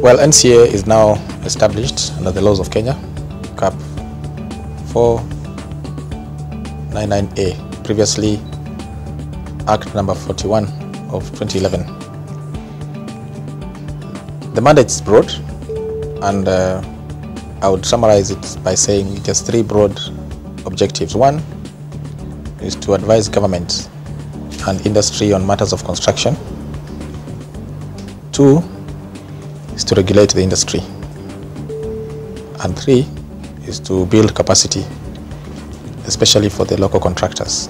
Well, NCA is now established under the laws of Kenya, Cap 499A, previously Act number 41 of 2011. The mandate is broad, and I would summarize it by saying it has three broad objectives. One is to advise government and industry on matters of construction. Two is to regulate the industry. And three is to build capacity, especially for the local contractors.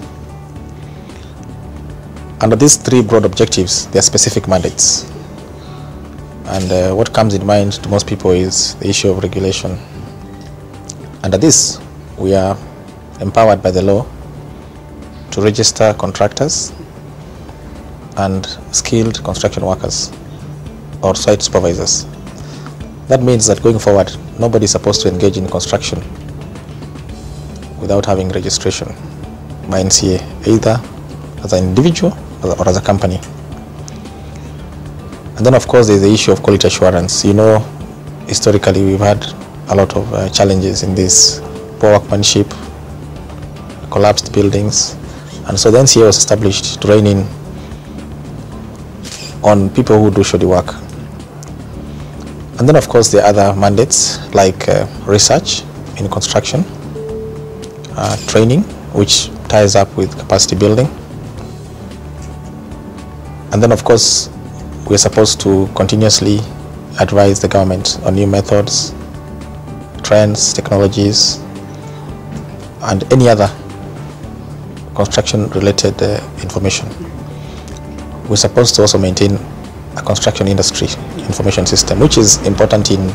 Under these three broad objectives, there are specific mandates. And what comes in mind to most people is the issue of regulation. Under this, we are empowered by the law to register contractors and skilled construction workers or site supervisors. That means that going forward, nobody is supposed to engage in construction without having registration by NCA, either as an individual or as a company. And then, of course, there's the issue of quality assurance. You know, historically, we've had a lot of challenges in this: poor workmanship, collapsed buildings. And so the NCA was established to rein in on people who do shoddy work. And then, of course, there are other mandates like research in construction, training, which ties up with capacity building. And then, of course, we're supposed to continuously advise the government on new methods, trends, technologies, and any other construction-related information. We're supposed to also maintain a construction industry information system, which is important in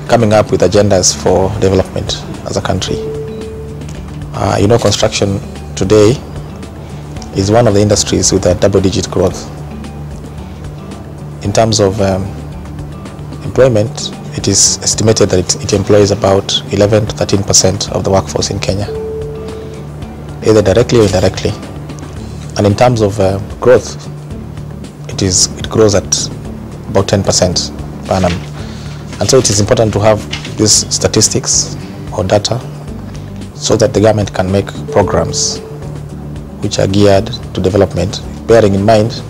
coming up with agendas for development as a country. You know, construction today is one of the industries with a double-digit growth. In terms of employment, it is estimated that it employs about 11 to 13% of the workforce in Kenya, either directly or indirectly. And in terms of growth, it grows at about 10% per annum. And so it is important to have these statistics or data so that the government can make programs which are geared to development, bearing in mind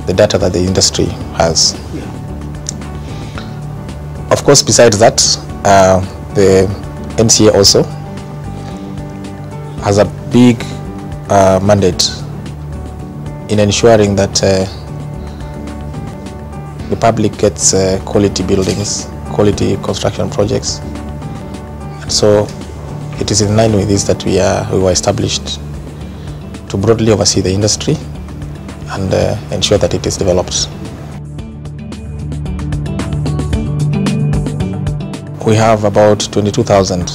the data that the industry has. Yeah. Of course, besides that, the NCA also has a big mandate in ensuring that the public gets quality buildings, quality construction projects. And so it is in line with this that we were established to broadly oversee the industry and ensure that it is developed. We have about 22,000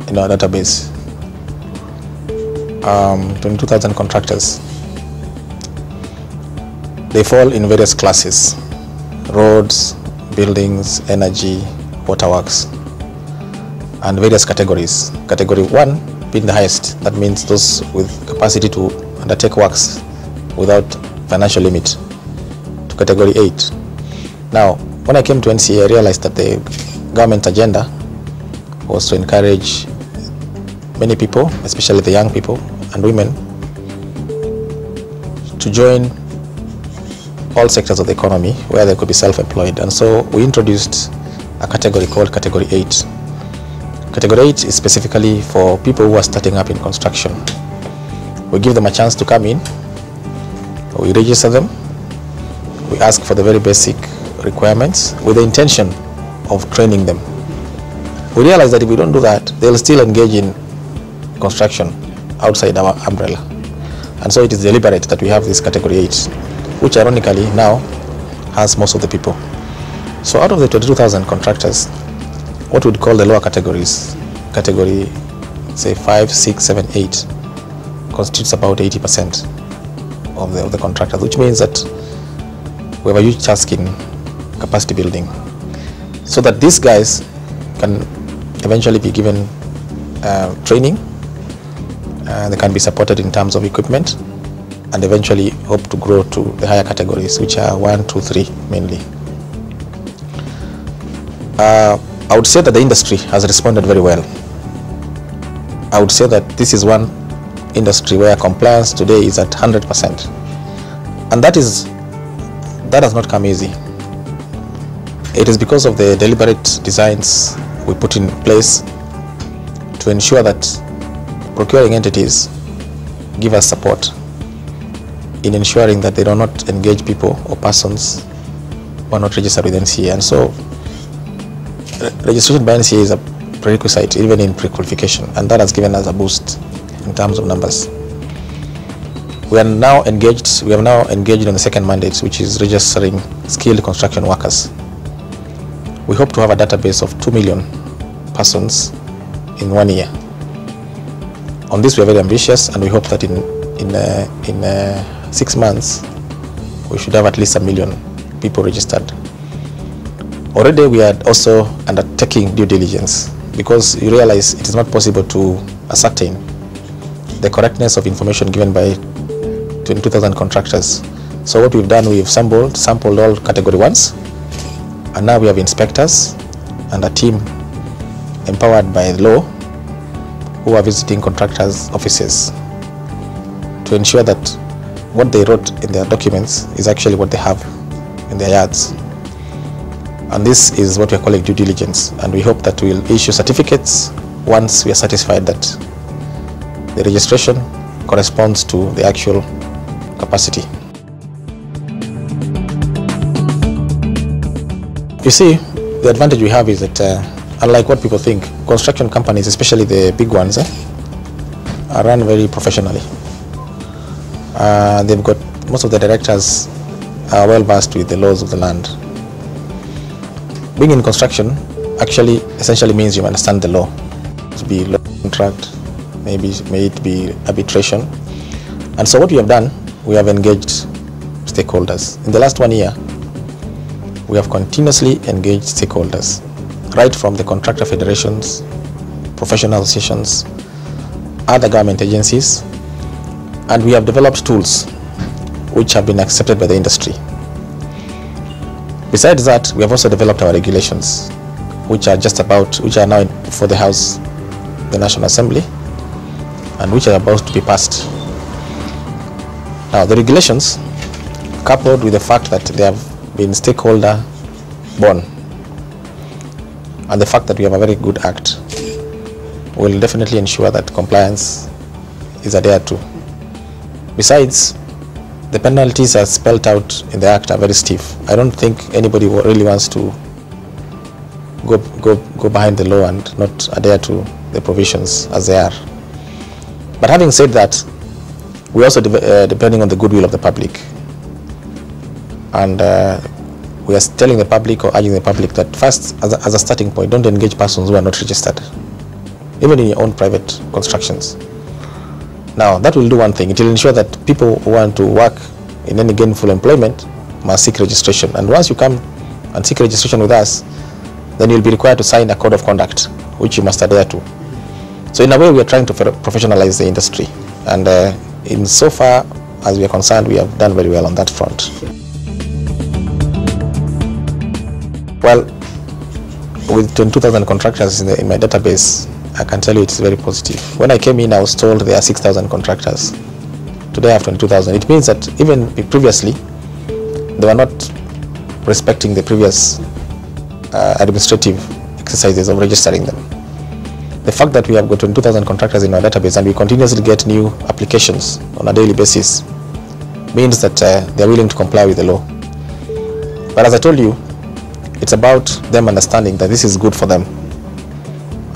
in our database, 22,000 contractors. They fall in various classes: roads, buildings, energy, waterworks, and various categories. Category 1 being the highest. That means those with capacity to undertake works without financial limit, to category 8. Now, when I came to NCA, I realized that the government agenda was to encourage many people, especially the young people and women, to join all sectors of the economy where they could be self-employed. And so we introduced a category called Category 8. Category 8 is specifically for people who are starting up in construction. We give them a chance to come in, we register them, we ask for the very basic requirements with the intention of training them. We realize that if we don't do that, they'll still engage in construction outside our umbrella. And so it is deliberate that we have this Category 8, which ironically now has most of the people. So out of the 22,000 contractors, what we'd call the lower categories, category say 5, 6, 7, 8, constitutes about 80% of the contractors, which means that we have a huge task in capacity building, so that these guys can eventually be given training, they can be supported in terms of equipment, and eventually hope to grow to the higher categories, which are 1, 2, 3 mainly. I would say that the industry has responded very well. I would say that this is one industry where compliance today is at 100%. And that has not come easy. It is because of the deliberate designs we put in place to ensure that procuring entities give us support in ensuring that they do not engage people or persons who are not registered with NCA. And so registration by NCA is a prerequisite even in pre-qualification, and that has given us a boost in terms of numbers. We have now engaged on the second mandate, which is registering skilled construction workers. We hope to have a database of 2 million persons in 1 year. On this we are very ambitious, and we hope that in 6 months we should have at least 1 million people registered. Already we are also undertaking due diligence, because you realize it is not possible to ascertain the correctness of information given by 22,000 contractors. So what we've done, we've sampled all category 1s, and now we have inspectors and a team empowered by law who are visiting contractors' offices to ensure that what they wrote in their documents is actually what they have in their yards. And this is what we are calling due diligence, and we hope that we'll issue certificates once we are satisfied that the registration corresponds to the actual capacity. You see, the advantage we have is that unlike what people think, construction companies, especially the big ones, are run very professionally. They've got, most of the directors are well versed with the laws of the land. Being in construction actually essentially means you understand the law. To be law contract, may it be arbitration. And so what we have done, we have engaged stakeholders. In the last 1 year, we have continuously engaged stakeholders, right from the contractor federations, professional associations, other government agencies, and we have developed tools which have been accepted by the industry. Besides that, we have also developed our regulations, which are now for the House, the National Assembly, and which are about to be passed. Now, the regulations, coupled with the fact that they have been stakeholder born, and the fact that we have a very good act, will definitely ensure that compliance is adhered to. Besides, the penalties as spelled out in the act are very stiff. I don't think anybody really wants to go behind the law and not adhere to the provisions as they are. But having said that, we also depending on the goodwill of the public, and we are telling the public or urging the public that first, as a starting point, don't engage persons who are not registered, even in your own private constructions. Now, that will do one thing. It will ensure that people who want to work in any gainful employment must seek registration. And once you come and seek registration with us, then you'll be required to sign a code of conduct, which you must adhere to. So in a way, we are trying to professionalize the industry. And in so far as we are concerned, we have done very well on that front. Well, with 22,000 contractors in my database, I can tell you it's very positive. When I came in, I was told there are 6,000 contractors. Today I have 22,000. It means that even previously, they were not respecting the previous administrative exercises of registering them. The fact that we have got 22,000 contractors in our database and we continuously get new applications on a daily basis means that they are willing to comply with the law. But as I told you, it's about them understanding that this is good for them,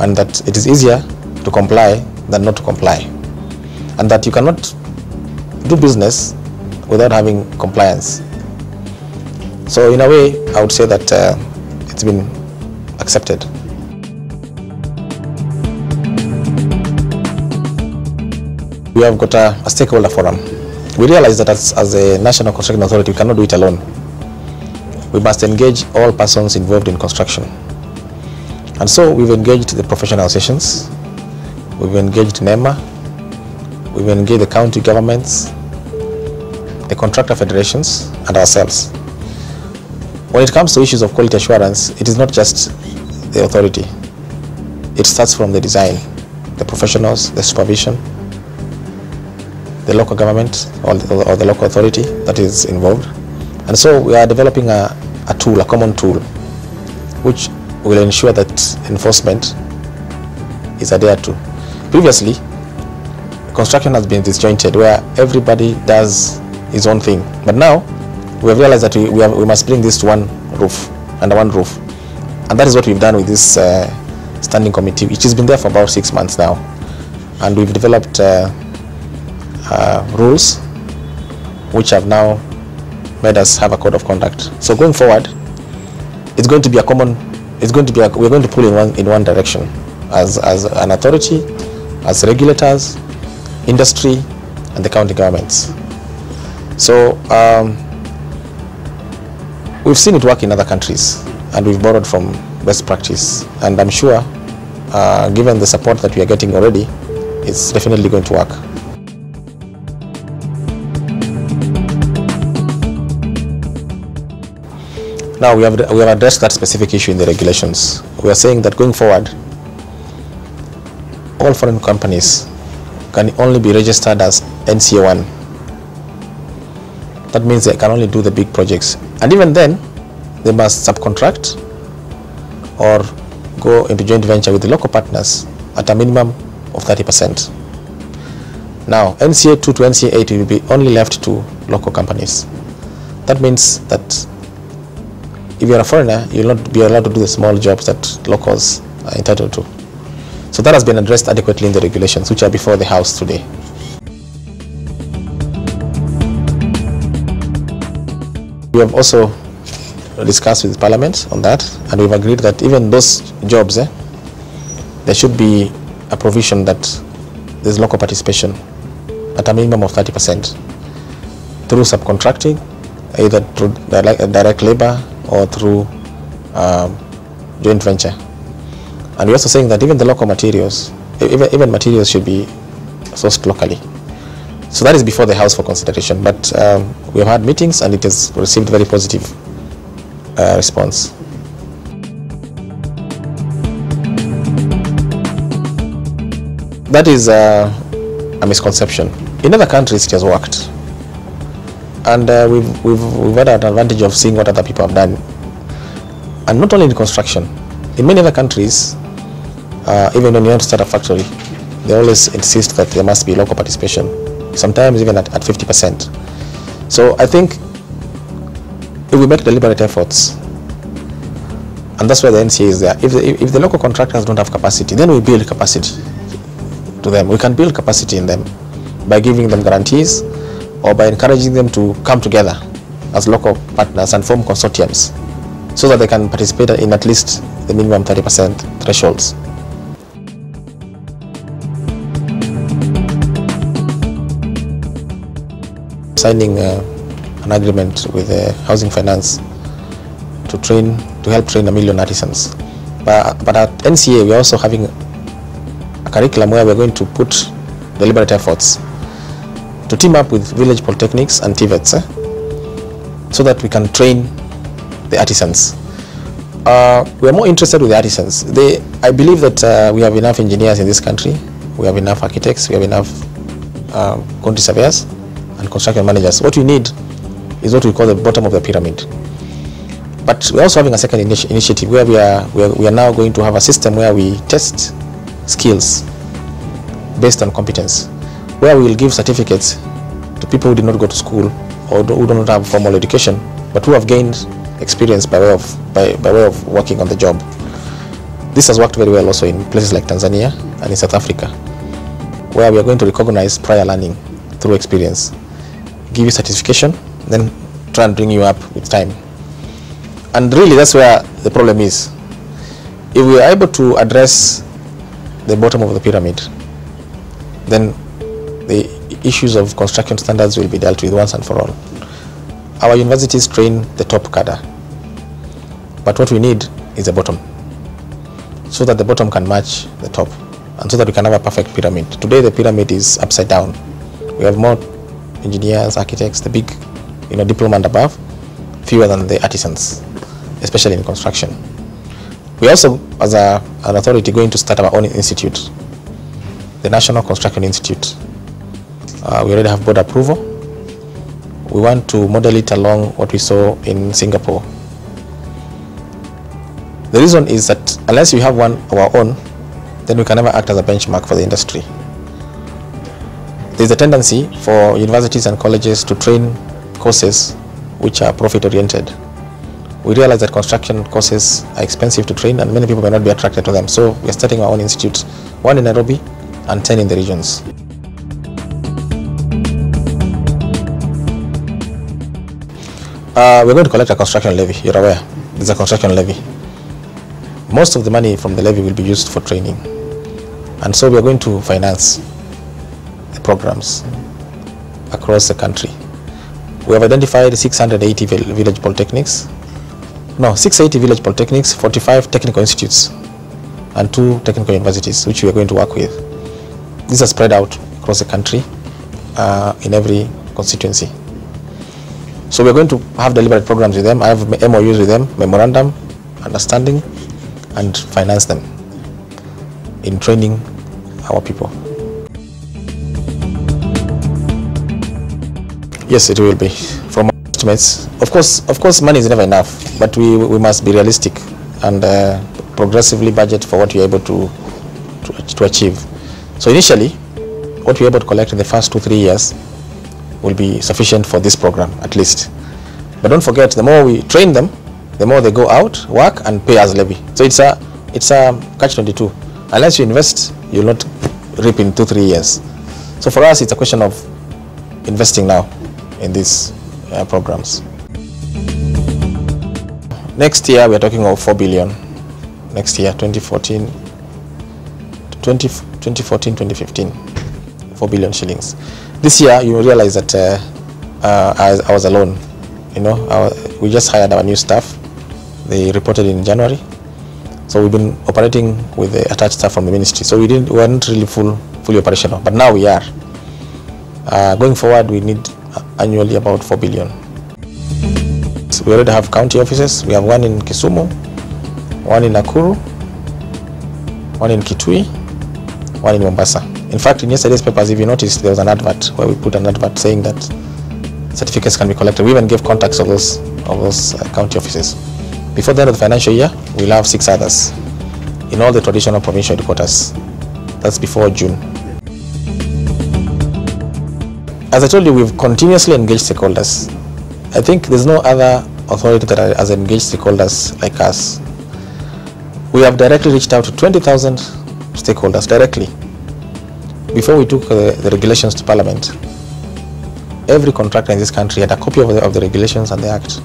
and that it is easier to comply than not to comply, and that you cannot do business without having compliance. So in a way, I would say that it's been accepted. We have got a stakeholder forum. We realize that as a National Construction Authority, we cannot do it alone. We must engage all persons involved in construction. And so we've engaged the professional associations, we've engaged NEMA, we've engaged the county governments, the contractor federations, and ourselves. When it comes to issues of quality assurance, it is not just the authority. It starts from the design, the professionals, the supervision, the local government or the local authority that is involved. And so we are developing a tool, a common tool, which will ensure that enforcement is adhered to. Previously, construction has been disjointed, where everybody does his own thing. But now, we have realized that we must bring this to under one roof. And that is what we've done with this standing committee, which has been there for about 6 months now. And we've developed rules which have now made us have a code of conduct. So going forward, it's going to be a common, we're going to pull in one direction as an authority, as regulators, industry, and the county governments. So we've seen it work in other countries, and we've borrowed from best practice. And I'm sure, given the support that we are getting already, it's definitely going to work. Now we have addressed that specific issue in the regulations. We are saying that going forward, all foreign companies can only be registered as NCA1. That means they can only do the big projects, and even then they must subcontract or go into joint venture with the local partners at a minimum of 30%. Now NCA2 to NCA8 will be only left to local companies. That means that if you're a foreigner, you'll not be allowed to do the small jobs that locals are entitled to. So that has been addressed adequately in the regulations, which are before the House today. We have also discussed with Parliament on that, and we've agreed that even those jobs, there should be a provision that there's local participation at a minimum of 30% through subcontracting, either through direct labor or through joint venture. And we're also saying that even the local materials, even materials should be sourced locally. So that is before the House for consideration, but we have had meetings and it has received very positive response. That is a misconception. In other countries it has worked, and we've had an advantage of seeing what other people have done, and not only in construction. In many other countries, even when you want to start a factory, they always insist that there must be local participation, sometimes even at 50%. So I think if we make deliberate efforts, and that's where the NCA is there, if the local contractors don't have capacity, then we build capacity to them. We can build capacity in them by giving them guarantees or by encouraging them to come together as local partners and form consortiums so that they can participate in at least the minimum 30% thresholds. Signing an agreement with Housing Finance to help train 1 million artisans. But at NCA we are also having a curriculum where we are going to put deliberate efforts to team up with village polytechnics and TVETs so that we can train the artisans. We are more interested with the artisans. I believe that we have enough engineers in this country, we have enough architects, we have enough quantity surveyors and construction managers. What we need is what we call the bottom of the pyramid. But we're also having a second initiative where we are now going to have a system where we test skills based on competence, where we will give certificates to people who did not go to school or who do not have formal education, but who have gained experience by way of working on the job. This has worked very well also in places like Tanzania and in South Africa, where we are going to recognize prior learning through experience, give you certification, then try and bring you up with time. And really that's where the problem is. If we are able to address the bottom of the pyramid, then the issues of construction standards will be dealt with once and for all. Our universities train the top cadre, but what we need is a bottom, so that the bottom can match the top, and so that we can have a perfect pyramid. Today the pyramid is upside down. We have more engineers, architects, the big diploma and above, fewer than the artisans, especially in construction. We also, as an authority, going to start our own institute, the National Construction Institute. We already have board approval. We want to model it along what we saw in Singapore. The reason is that unless we have one of our own, then we can never act as a benchmark for the industry. There's a tendency for universities and colleges to train courses which are profit-oriented. We realize that construction courses are expensive to train and many people may not be attracted to them. So we're starting our own institutes, one in Nairobi and 10 in the regions. We're going to collect a construction levy. You're aware, there's a construction levy. Most of the money from the levy will be used for training. And so we are going to finance the programs across the country. We have identified 680 village polytechnics. No, 680 village polytechnics, 45 technical institutes, and 2 technical universities, which we are going to work with. These are spread out across the country in every constituency. So we are going to have deliberate programs with them. I have MOUs with them, memorandum, understanding, and finance them in training our people. Yes, it will be. From our estimates, of course, money is never enough, but we must be realistic and progressively budget for what we are able to achieve. So initially, what we are able to collect in the first 2-3 years will be sufficient for this program, at least. But don't forget, the more we train them, the more they go out, work, and pay us levy. So it's a catch-22. Unless you invest, you'll not reap in 2-3 years. So for us, it's a question of investing now in these programs. Next year, we're talking of 4 billion. Next year, 2014-2015, 4 billion shillings. This year, you realize that I was alone. You know, we just hired our new staff. They reported in January. So we've been operating with the attached staff from the ministry. So we weren't really fully operational, but now we are. Going forward, we need annually about 4 billion. So we already have county offices. We have one in Kisumu, one in Nakuru, one in Kitui, one in Mombasa. In fact, in yesterday's papers, if you noticed, there was an advert where we put an advert saying that certificates can be collected. We even gave contacts of those county offices. Before the end of the financial year, we'll have 6 others in all the traditional provincial headquarters. That's before June. As I told you, we've continuously engaged stakeholders. I think there's no other authority that has engaged stakeholders like us. We have directly reached out to 20,000 stakeholders directly. Before we took the regulations to Parliament, every contractor in this country had a copy of the regulations and the Act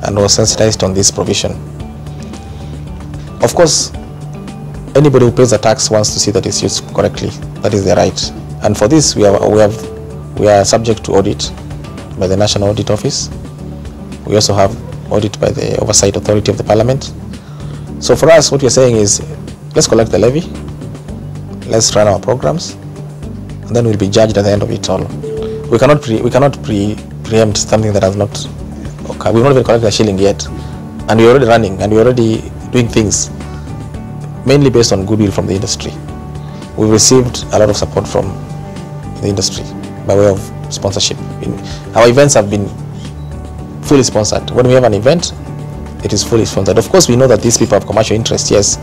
and was sensitized on this provision. Of course, anybody who pays a tax wants to see that it's used correctly. That is their right. And for this, we are subject to audit by the National Audit Office. We also have audit by the Oversight Authority of the Parliament. So for us, what we're saying is, let's collect the levy, let's run our programs, and then we'll be judged at the end of it all. We cannot preempt something that has not occurred. We've not even collected a shilling yet, and we're already running, and we're already doing things mainly based on goodwill from the industry. We've received a lot of support from the industry by way of sponsorship. Our events have been fully sponsored. When we have an event, it is fully sponsored. Of course, we know that these people have commercial interest, yes,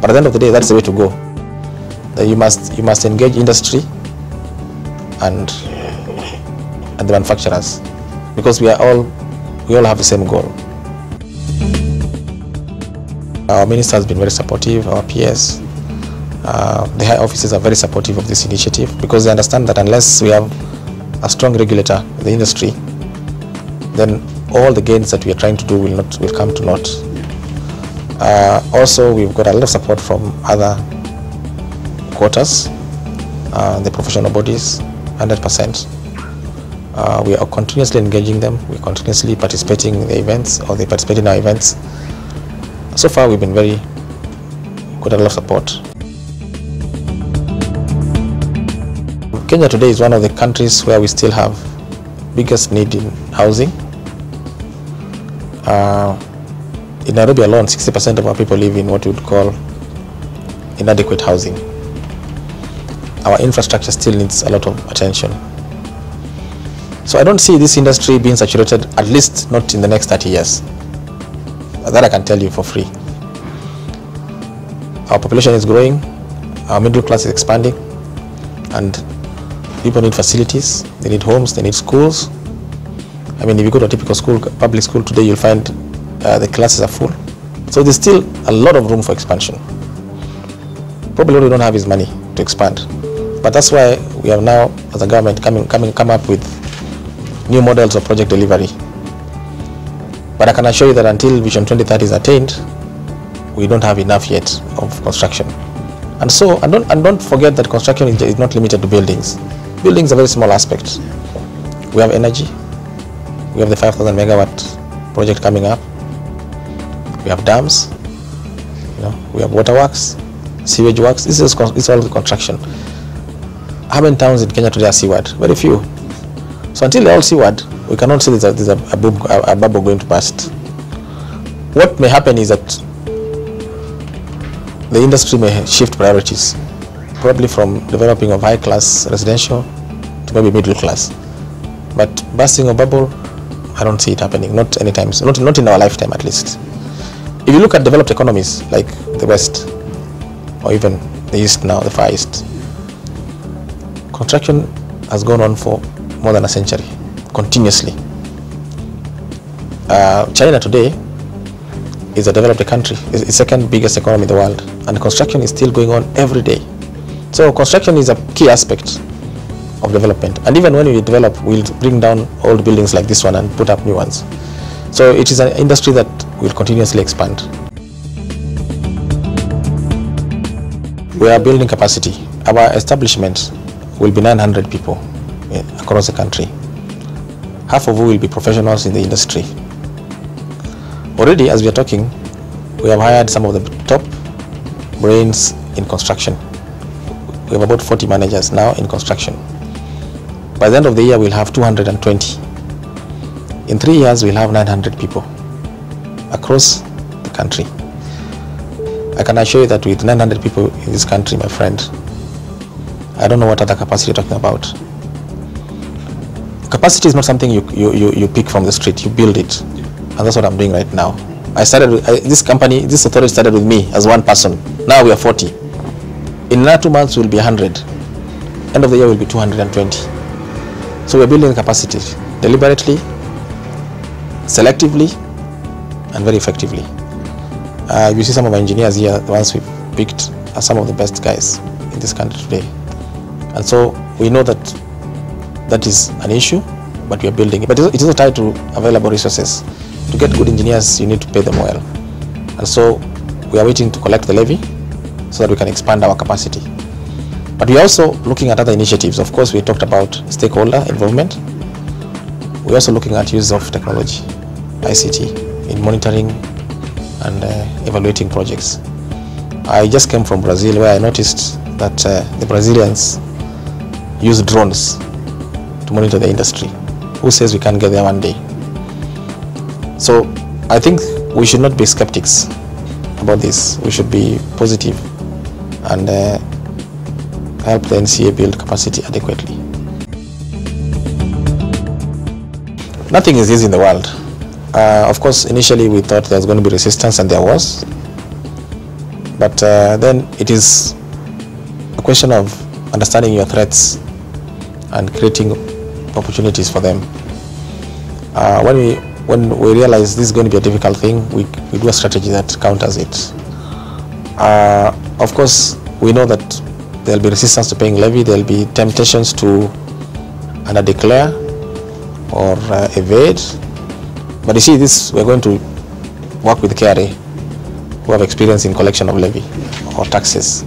but at the end of the day, that's the way to go. That you must engage industry and the manufacturers, because we all have the same goal. Our minister has been very supportive, our PS, the high officers are very supportive of this initiative, because they understand that unless we have a strong regulator in the industry, then all the gains that we are trying to do will come to naught. Also, we've got a lot of support from other quarters, the professional bodies, 100%. We are continuously engaging them. We're continuously participating in the events, or they participate in our events. So far, we've been got a lot of support. Kenya today is one of the countries where we still have biggest need in housing. in Nairobi alone, 60% of our people live in what we would call inadequate housing. Our infrastructure still needs a lot of attention. So I don't see this industry being saturated, at least not in the next 30 years. That I can tell you for free. Our population is growing, our middle class is expanding, and people need facilities, they need homes, they need schools. I mean, if you go to a typical school, public school today, you'll find the classes are full. So there's still a lot of room for expansion. Probably what we don't have is money to expand. But that's why we have now, as a government, come up with new models of project delivery. But I can assure you that until Vision 2030 is attained, we don't have enough yet of construction. And so, and don't forget that construction is not limited to buildings. Buildings are a very small aspect. We have energy. We have the 5,000 megawatt project coming up. We have dams. We have waterworks, sewage works. This is all construction. How many towns in Kenya today are seaward? Very few. So until they're all seaward, we cannot say there's a bubble going to burst. What may happen is that the industry may shift priorities, probably from developing of high-class residential to maybe middle class. But bursting a bubble, I don't see it happening, not anytime soon, not in our lifetime at least. If you look at developed economies like the West, or even the East now, the Far East, construction has gone on for more than a century, continuously. China today is a developed country, it's the second biggest economy in the world, and construction is still going on every day. So construction is a key aspect of development, and even when we develop, we'll bring down old buildings like this one and put up new ones. So it is an industry that will continuously expand. We are building capacity. Our establishment will be 900 people across the country, half of who will be professionals in the industry. Already, as we are talking, we have hired some of the top brains in construction. We have about 40 managers now in construction. By the end of the year, we'll have 220. In 3 years, we'll have 900 people across the country. I can assure you that with 900 people in this country, my friend, I don't know what other capacity you're talking about. Capacity is not something you pick from the street, you build it. And that's what I'm doing right now. This authority started with me as one person. Now we are 40. In another 2 months, we'll be 100. End of the year, we'll be 220. So we're building capacity deliberately, selectively, and very effectively. You see some of our engineers here, the ones we've picked, are some of the best guys in this country today. And so we know that that is an issue, but we are building it. But it is also tied to available resources. To get good engineers, you need to pay them well. And so we are waiting to collect the levy so that we can expand our capacity. But we are also looking at other initiatives. Of course, we talked about stakeholder involvement. We're also looking at use of technology, ICT, in monitoring and evaluating projects. I just came from Brazil, where I noticed that the Brazilians use drones to monitor the industry. Who says we can't get there one day? So I think we should not be skeptics about this. We should be positive and help the NCA build capacity adequately. Nothing is easy in the world. Of course, initially we thought there was going to be resistance, and there was. But then it is a question of understanding your threats and creating opportunities for them. When we realize this is going to be a difficult thing, we do a strategy that counters it. Of course, we know that there will be resistance to paying levy, there will be temptations to under-declare or evade. But you see, this we're going to work with KRA, who have experience in collection of levy or taxes.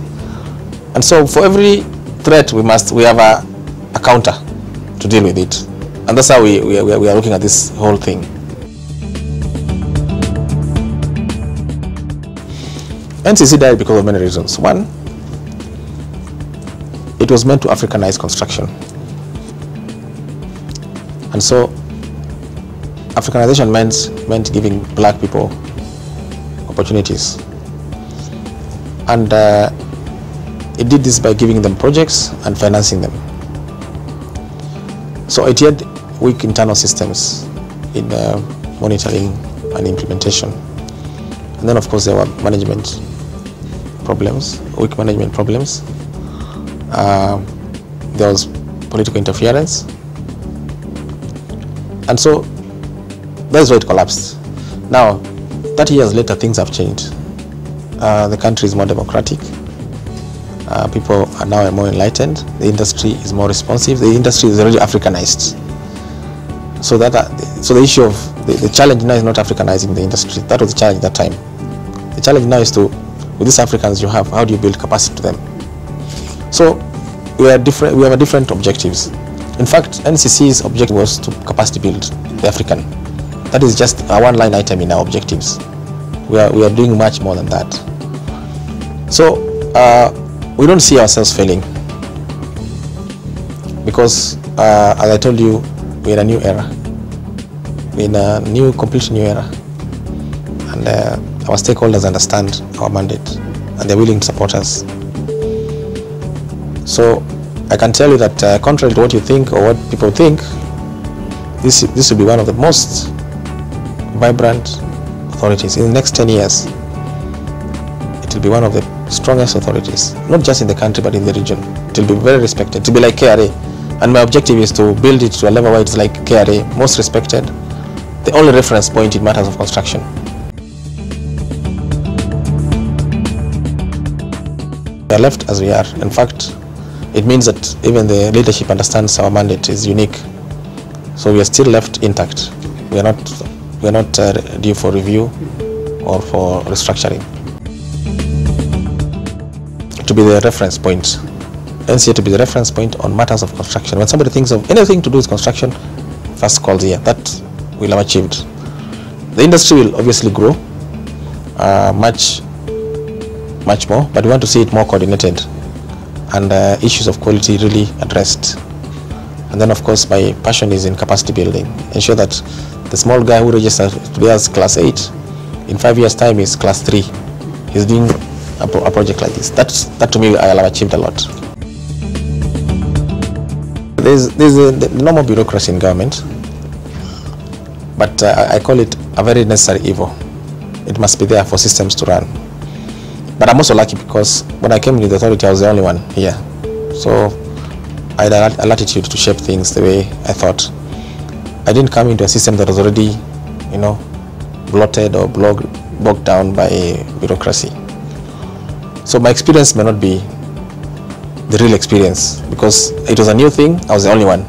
And so for every threat, we have a counter to deal with it. And that's how we are looking at this whole thing. NCC died because of many reasons. One, it was meant to Africanize construction. And so Africanization meant giving black people opportunities. And it did this by giving them projects and financing them. So it had weak internal systems in monitoring and implementation. And then of course there were management problems, weak management problems. There was political interference. And so that's why it collapsed. Now, 30 years later, things have changed. The country is more democratic. People are now more enlightened. The industry is more responsive. The industry is already Africanized. So the issue of the challenge now is not Africanizing the industry. That was the challenge at that time. The challenge now is to, with these Africans you have, how do you build capacity to them? So we have different objectives. In fact, NCC's objective was to capacity build the African. That is just a one-line item in our objectives. We are doing much more than that. So we don't see ourselves failing, because as I told you, we're in a new era. We're in a completely new era, and our stakeholders understand our mandate and they're willing to support us. So I can tell you that contrary to what you think or what people think, this will be one of the most vibrant authorities in the next 10 years. It will be one of the strongest authorities, not just in the country but in the region. It will be very respected. It will be like KRA, and my objective is to build it to a level where it's like KRA, most respected, the only reference point in matters of construction. We are left as we are. In fact, it means that even the leadership understands our mandate is unique. So we are still left intact. We are not due for review or for restructuring. To be the reference point, NCA to be the reference point on matters of construction. When somebody thinks of anything to do with construction, first calls here. That we'll have achieved. The industry will obviously grow much more, but we want to see it more coordinated and issues of quality really addressed. And then of course my passion is in capacity building. Ensure that the small guy who registers today as class 8, in 5 years time is class 3. He's doing a project like this. That to me I'll have achieved a lot. There's the normal bureaucracy in government, but I call it a very necessary evil. It must be there for systems to run. But I'm also lucky because when I came into the authority, I was the only one here. So I had a latitude to shape things the way I thought. I didn't come into a system that was already, bloated or bogged down by bureaucracy. So my experience may not be the real experience because it was a new thing. I was the only one,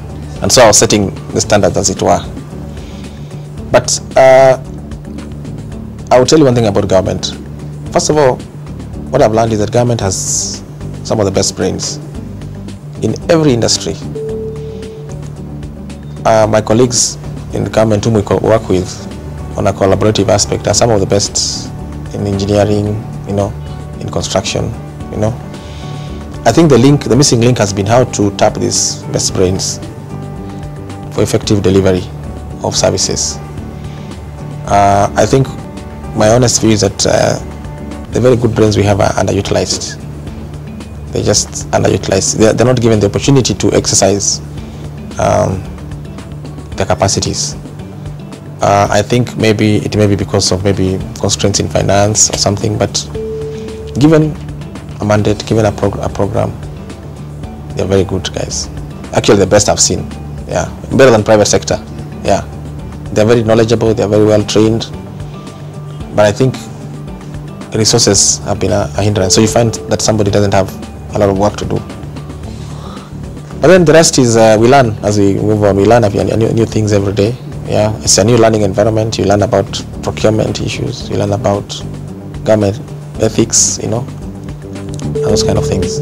and so I was setting the standards, as it were. But I will tell you one thing about government. First of all, what I've learned is that government has some of the best brains in every industry. My colleagues in the government whom we work with on a collaborative aspect are some of the best in engineering, in construction, I think the missing link has been how to tap these best brains for effective delivery of services. I think my honest view is that the very good brains we have are underutilized. They're just underutilized. They're not given the opportunity to exercise their capacities. I think maybe it may be because of maybe constraints in finance or something, but given a mandate, given a program, they're very good guys. Actually, the best I've seen. Yeah, better than private sector. Yeah, they're very knowledgeable. They're very well trained. But I think resources have been a hindrance. So you find that somebody doesn't have a lot of work to do. But then the rest is we learn as we move on. We learn new things every day. Yeah, it's a new learning environment. You learn about procurement issues. You learn about government ethics, and those kind of things.